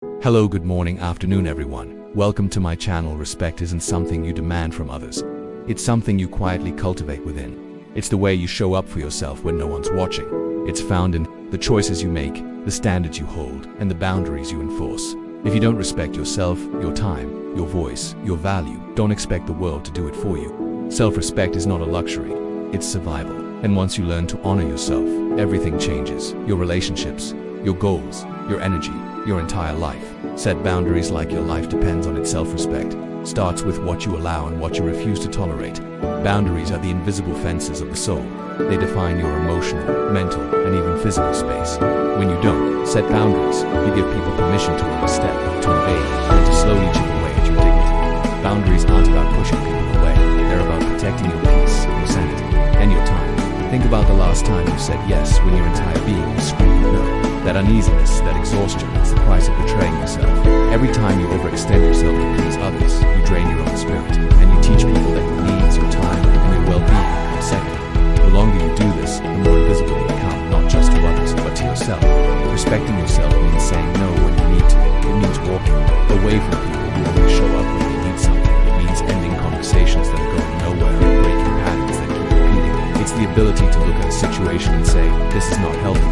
Hello, good morning, afternoon everyone. Welcome to my channel. Respect isn't something you demand from others. It's something you quietly cultivate within. It's the way you show up for yourself when no one's watching. It's found in the choices you make, the standards you hold, and the boundaries you enforce. If you don't respect yourself, your time, your voice, your value, don't expect the world to do it for you. Self-respect is not a luxury, it's survival. And once you learn to honor yourself, everything changes. Your relationships, your goals, your energy, your entire life. Set boundaries like your life depends on its self-respect. Starts with what you allow and what you refuse to tolerate. Boundaries are the invisible fences of the soul. They define your emotional, mental, and even physical space. When you don't set boundaries, you give people permission to overstep, to invade, and to slowly chip away at your dignity. Boundaries aren't about pushing people away. They're about protecting your peace, your sanity, and your time. Think about the last time you said yes when your entire being was screaming no. That uneasiness, that exhaustion, is the price of betraying yourself. Every time you overextend yourself to please others, you drain your own spirit, and you teach people that your needs, your time, and your well-being come second. The longer you do this, the more invisible you become, not just to others, but to yourself. Respecting yourself means saying no when you need to. It means walking away from people who only show up when they need something. It means ending conversations that are going nowhere and breaking patterns that keep repeating. It's the ability to look at a situation and say, this is not healthy,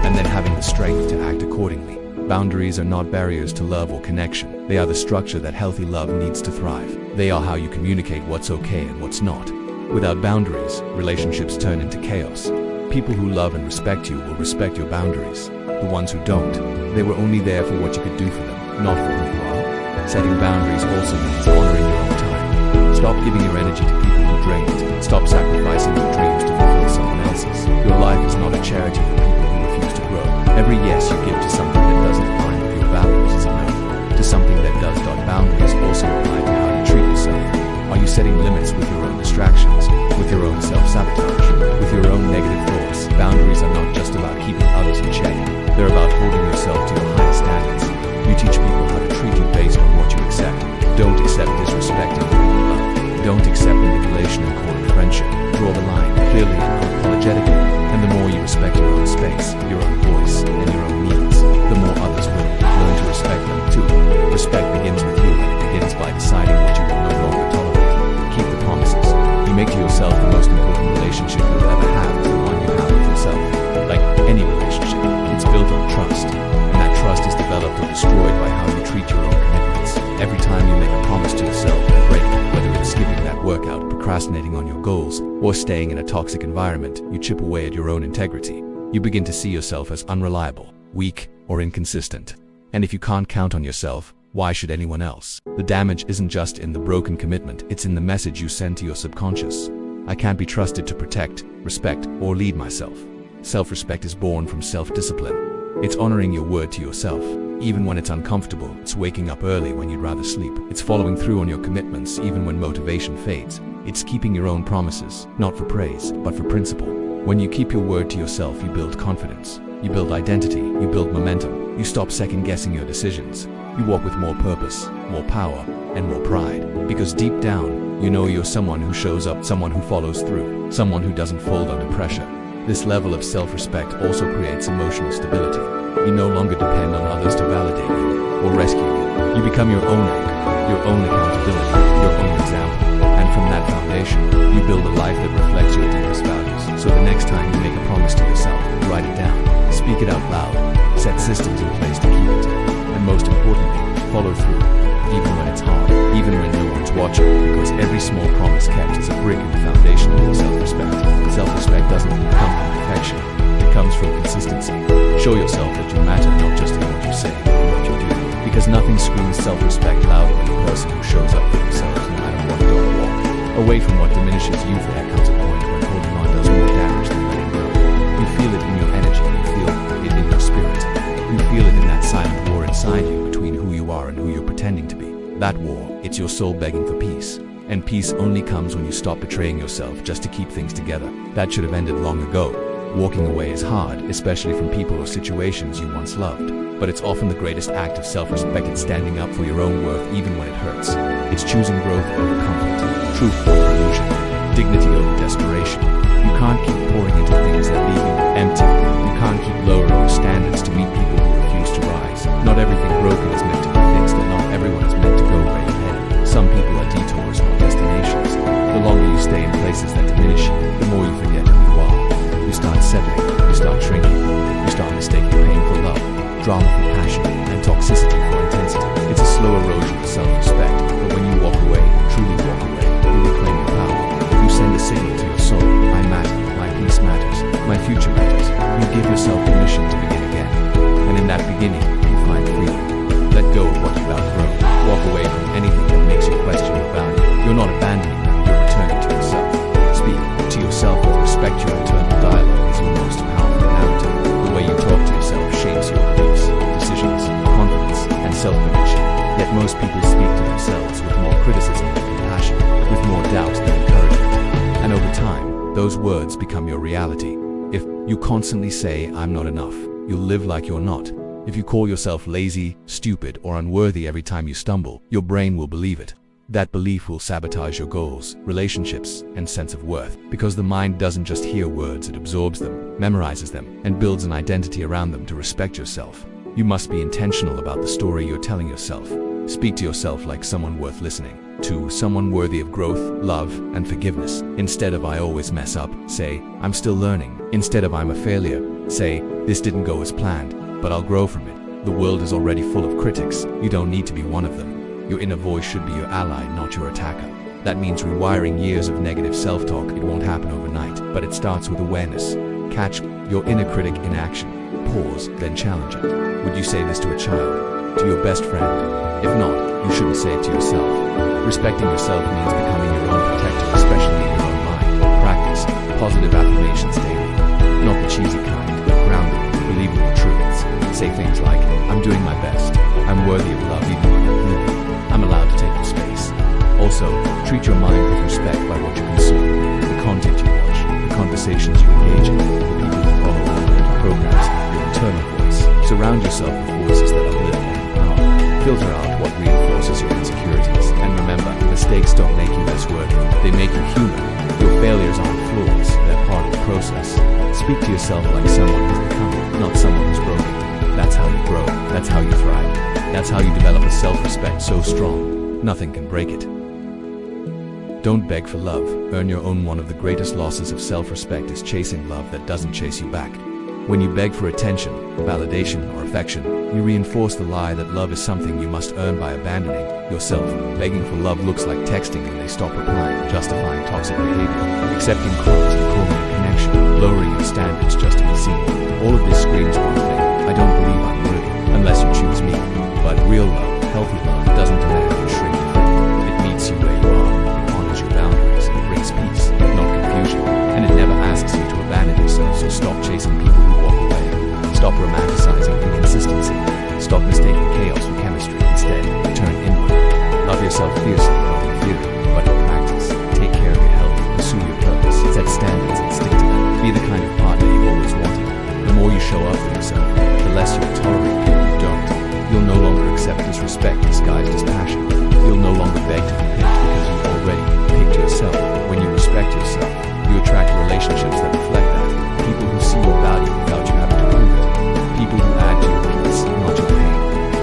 and then having the strength to act accordingly. Boundaries are not barriers to love or connection. They are the structure that healthy love needs to thrive. They are how you communicate what's okay and what's not. Without boundaries, relationships turn into chaos. People who love and respect you will respect your boundaries. The ones who don't, they were only there for what you could do for them, not for who you are. Setting boundaries also means honoring your own time. Stop giving your energy to people who drain it. Stop sacrificing your dreams to fulfill someone else's. Your life is not a charity for people who refuse to grow. Every yes you give to something that doesn't align with your values is a no. To something that does. Boundaries also apply to how you treat yourself. Are you setting limits with your own distractions, with your own self-sabotage, with your own negative thoughts? Boundaries are not just about keeping others in check. They're about holding yourself to your highest standards. You teach people how to treat you based on what you accept. Don't accept disrespect and call it love. Don't accept manipulation and call it friendship. Draw the line clearly and unapologetically. And the more you respect your own space, your own voice, and your own needs, the more others will learn to respect them too. Respect begins with you, and it begins by deciding what you will no longer tolerate. Keep the promises you make to yourself. The most important relationship you'll ever have is the one you have with yourself. Like any relationship, it's built on trust, and that trust is developed or destroyed by how you treat your own commitments. Every time you make a promise to yourself and break it, whether it's skipping that workout, procrastinating on your goals, or staying in a toxic environment, you chip away at your own integrity. You begin to see yourself as unreliable, weak, or inconsistent. And if you can't count on yourself, why should anyone else? The damage isn't just in the broken commitment, it's in the message you send to your subconscious. I can't be trusted to protect, respect, or lead myself. Self-respect is born from self-discipline. It's honoring your word to yourself, even when it's uncomfortable. It's waking up early when you'd rather sleep. It's following through on your commitments even when motivation fades. It's keeping your own promises, not for praise, but for principle. When you keep your word to yourself, you build confidence. You build identity, you build momentum. You stop second-guessing your decisions. You walk with more purpose, more power, and more pride. Because deep down, you know you're someone who shows up, someone who follows through, someone who doesn't fold under pressure. This level of self-respect also creates emotional stability. You no longer depend on others to validate you or rescue you. You become your own anchor, your own accountability, your own example. And from that foundation, you build a life that reflects your deepest values. So the next time you make a promise to yourself, write it down, speak it out loud, set systems in place to keep it, and most importantly, follow through, even when it's hard, even when no one's watching, because every small promise kept is a brick in the foundation of your self-respect. Self-respect doesn't come from perfection, it comes from consistency. Show yourself that you matter, not just in what you say, but in what you do. Because nothing screams self-respect louder than the person who shows up for themselves no matter what door they walk. Away from what diminishes you, for there comes a point when holding on does more damage than letting go. You feel it in your energy, you feel it in your spirit. You feel it in that silent war inside you between who you are and who you're pretending to be. That war, it's your soul begging for peace. And peace only comes when you stop betraying yourself just to keep things together. That should have ended long ago. Walking away is hard, especially from people or situations you once loved. But it's often the greatest act of self-respect. It's standing up for your own worth even when it hurts. It's choosing growth over comfort, truth over illusion, dignity over desperation. You can't keep pouring into things that leave you empty. You can't keep lowering your standards to meet people who refuse to rise. Not everything broken is places that diminish you, the more you forget who you are. You start settling, you start shrinking, you start mistaking pain for love, drama for passion, and toxicity for intensity. It's a slow erosion of self-respect, but when you walk away, truly walk away, you reclaim your power. You send a signal to your soul: I matter, my peace matters, my future matters. You give yourself permission to begin again. And in that beginning, you find freedom. Let go of what you've outgrown. Walk away from anything that makes you question your value. You're not abandoning them, you're returning to yourself. Speak to yourself with respect. Your internal dialogue is your most powerful narrative. The way you talk to yourself shapes your beliefs, decisions, confidence, and self-permission. Yet most people speak to themselves with more criticism than compassion, with more doubt than encouragement. And over time, those words become your reality. If you constantly say, I'm not enough, you'll live like you're not. If you call yourself lazy, stupid, or unworthy every time you stumble, your brain will believe it. That belief will sabotage your goals, relationships, and sense of worth, because the mind doesn't just hear words, it absorbs them, memorizes them, and builds an identity around them. To respect yourself, you must be intentional about the story you're telling yourself. Speak to yourself like someone worth listening to, someone worthy of growth, love, and forgiveness. Instead of I always mess up, say I'm still learning. Instead of I'm a failure, say this didn't go as planned, but I'll grow from it. The world is already full of critics. You don't need to be one of them. Your inner voice should be your ally, not your attacker. That means rewiring years of negative self-talk. It won't happen overnight, but it starts with awareness. Catch your inner critic in action. Pause, then challenge it. Would you say this to a child? To your best friend? If not, you shouldn't say it to yourself. Respecting yourself means becoming your own protector, especially in your own mind. Practice positive affirmations daily. Not the cheesy kind, but grounded, believable truths. Say things like, I'm doing my best. I'm worthy of love even when I'm living. I'm allowed to take up space. Also, treat your mind with respect by what you consume, the content you watch, the conversations you engage in, the people you follow, the programs, your internal voice. Surround yourself with voices that uplift and empower. Filter out what reinforces your insecurities. And remember, mistakes don't make you less worthy. They make you human. Your failures aren't flaws, they're part of the process. Speak to yourself like someone who's becoming, not someone who's broken. That's how you grow. That's how you thrive. That's how you develop a self-respect so strong, nothing can break it. Don't beg for love. Earn your own. One of the greatest losses of self-respect is chasing love that doesn't chase you back. When you beg for attention, validation, or affection, you reinforce the lie that love is something you must earn by abandoning yourself. Begging for love looks like texting and they stop replying, justifying toxic behavior, accepting clothes and calling a connection, lowering your standards just to be seen. All of this screams one thing: I don't believe I'm worthy, unless you choose me. But real love, healthy love, doesn't demand you shrink your faith. It meets you where you are, it honors your boundaries, it brings peace, not confusion, and it never asks you to abandon yourself. So stop chasing people who walk away. Stop romanticizing inconsistency. Stop mistaking chaos for chemistry. Instead, turn inward. Love yourself fiercely, not in theory, but in practice. Take care of your health, pursue your purpose, set standards and stick to them. Be the kind of partner you always wanted. The more you show up for yourself, the less you'll tolerate people who don't. You'll no longer accept disrespect disguised as passion. You'll no longer beg to be picked because you've already picked yourself. When you respect yourself, you attract relationships that reflect that. People who see your value without you having to prove it. People who add to your peace, not your pain.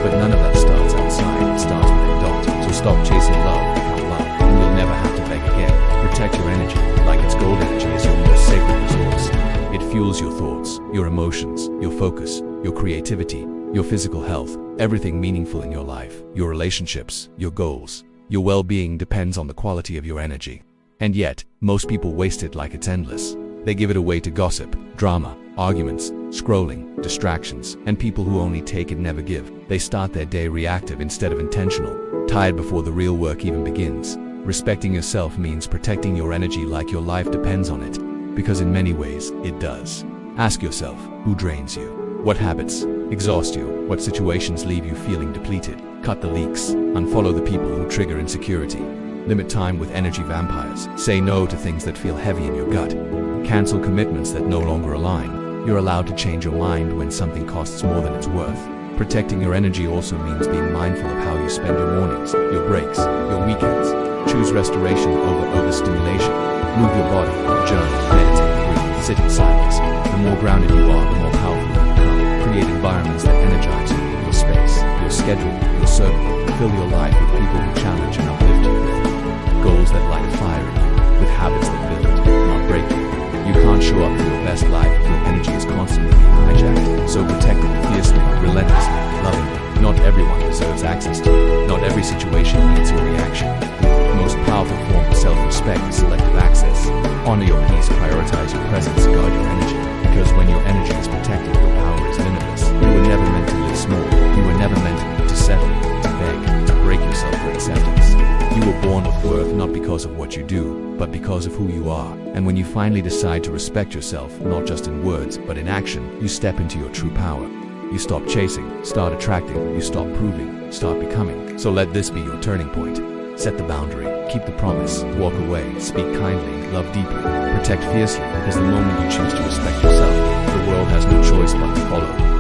But none of that starts outside, it starts where they don't. So stop chasing love, become love, and you'll never have to beg again. Protect your energy, like its gold. Energy is your most sacred resource. It fuels your thoughts, your emotions, your focus, your creativity, your physical health, everything meaningful in your life, your relationships, your goals. Your well-being depends on the quality of your energy. And yet, most people waste it like it's endless. They give it away to gossip, drama, arguments, scrolling, distractions, and people who only take and never give. They start their day reactive instead of intentional, tired before the real work even begins. Respecting yourself means protecting your energy like your life depends on it, because in many ways, it does. Ask yourself, who drains you? What habits exhaust you? What situations leave you feeling depleted? Cut the leaks. Unfollow the people who trigger insecurity. Limit time with energy vampires. Say no to things that feel heavy in your gut. Cancel commitments that no longer align. You're allowed to change your mind when something costs more than it's worth. Protecting your energy also means being mindful of how you spend your mornings, your breaks, your weekends. Choose restoration over overstimulation. Move your body, journal, meditate, breathe, sit in silence. The more grounded you are, the more powerful you become. Create environments that energize you, your space, your schedule, your circle. Fill your life with people who challenge and uplift you. Goals that light a fire in you. with habits that build, not break you. You can't show up for your best life if your energy is constantly being hijacked. So protect it fiercely, relentlessly, lovingly. Not everyone deserves access to it. Not every situation needs your reaction. The most powerful form of self-respect is selective access. Honor your peace, prioritize your presence, guard your energy. Because when your energy is protected, your power is limitless. You were never meant to live small. You were never meant to settle, to beg, to break yourself for acceptance. You were born with worth not because of what you do, but because of who you are. And when you finally decide to respect yourself, not just in words, but in action, you step into your true power. You stop chasing, start attracting, you stop proving, start becoming. So let this be your turning point. Set the boundary, keep the promise, walk away, speak kindly, love deeply, protect fiercely, because the moment you choose to respect yourself, the world has no choice but to follow.